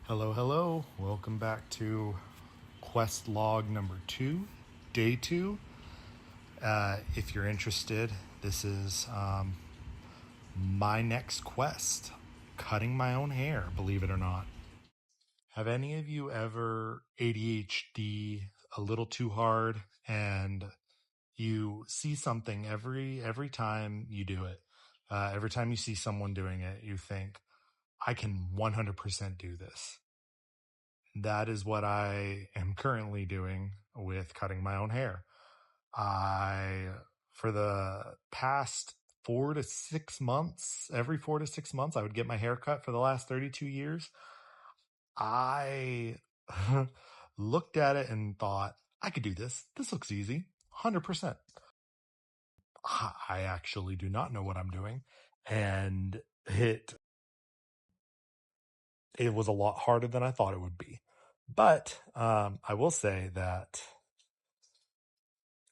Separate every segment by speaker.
Speaker 1: Hello, hello. Welcome back to quest log number 2, day 2. If you're interested, this is my next quest, cutting my own hair, believe it or not. Have any of you ever ADHD a little too hard and you see something every time you do it? Every time you see someone doing it, you think, I can 100% do this. That is what I am currently doing with cutting my own hair. For the past 4 to 6 months, every 4 to 6 months, I would get my hair cut for the last 32 years. I looked at it and thought, I could do this. This looks easy. 100%. I actually do not know what I'm doing. And it was a lot harder than I thought it would be. But I will say that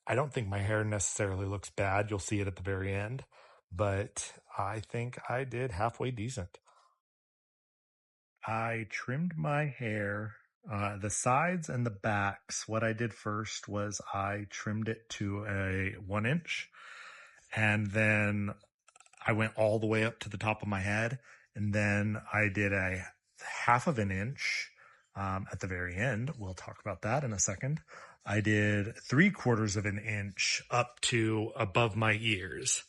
Speaker 1: I don't think my hair necessarily looks bad. You'll see it at the very end. But I think I did halfway decent. I trimmed my hair, the sides and the backs. What I did first was I trimmed it to a 1 inch. And then I went all the way up to the top of my head. And then I did a 1/2 inch at the very end. We'll talk about that in a second. I did 3/4 inch up to above my ears.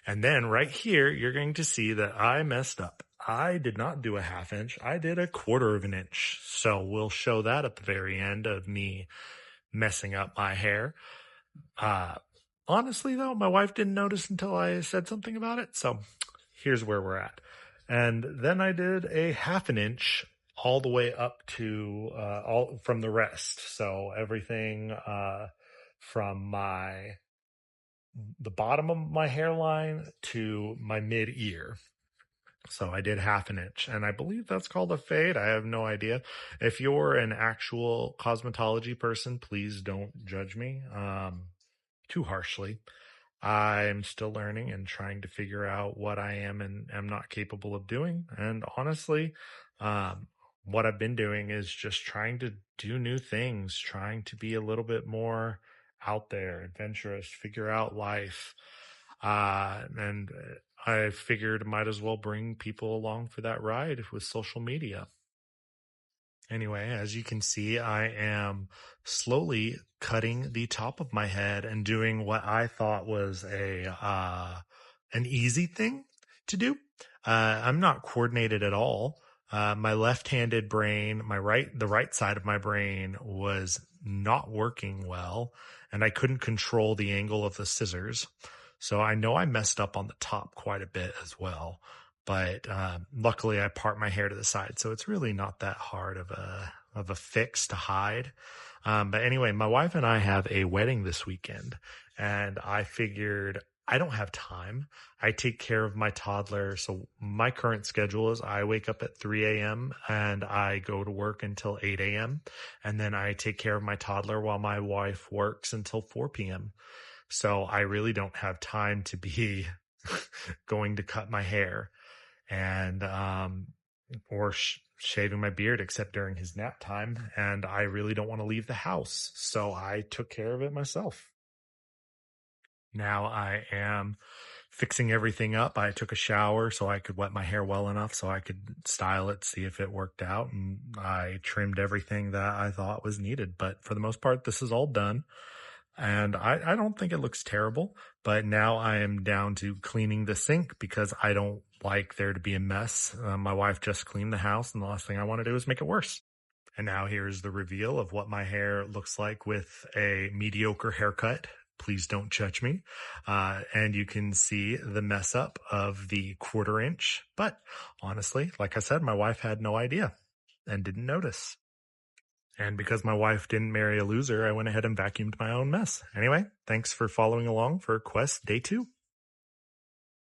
Speaker 1: And then right here, you're going to see that I messed up. I did not do a 1/2 inch. I did a 1/4 inch. So we'll show that at the very end of me messing up my hair. Honestly, though, my wife didn't notice until I said something about it. So here's where we're at. And then I did a 1/2 inch all the way up to all from the rest. So everything from the bottom of my hairline to my mid ear. So I did 1/2 inch, and I believe that's called a fade. I have no idea. If you're an actual cosmetology person, please don't judge me too harshly. I'm still learning and trying to figure out what I am and am not capable of doing. And honestly, what I've been doing is just trying to do new things, trying to be a little bit more out there, adventurous, figure out life. And I figured might as well bring people along for that ride with social media. Anyway, as you can see, I am slowly cutting the top of my head and doing what I thought was an easy thing to do. I'm not coordinated at all. My left-handed brain, the right side of my brain was not working well, and I couldn't control the angle of the scissors. So I know I messed up on the top quite a bit as well. But luckily I part my hair to the side, so it's really not that hard of a fix to hide. But anyway, my wife and I have a wedding this weekend, and I figured I don't have time. I take care of my toddler. So my current schedule is I wake up at 3 a.m. and I go to work until 8 a.m. And then I take care of my toddler while my wife works until 4 p.m. So I really don't have time to be going to cut my hair and or shaving my beard except during his nap time, and I really don't want to leave the house, so I took care of it myself. Now I am fixing everything up. I took a shower so I could wet my hair well enough so I could style it, see if it worked out, and I trimmed everything that I thought was needed. But for the most part, this is all done. And I don't think it looks terrible, but now I am down to cleaning the sink because I don't like there to be a mess. My wife just cleaned the house, and the last thing I want to do is make it worse. And now here's the reveal of what my hair looks like with a mediocre haircut. Please don't judge me. And you can see the mess up of the 1/4 inch. But honestly, like I said, my wife had no idea and didn't notice. And because my wife didn't marry a loser, I went ahead and vacuumed my own mess. Anyway, thanks for following along for Quest Day 2.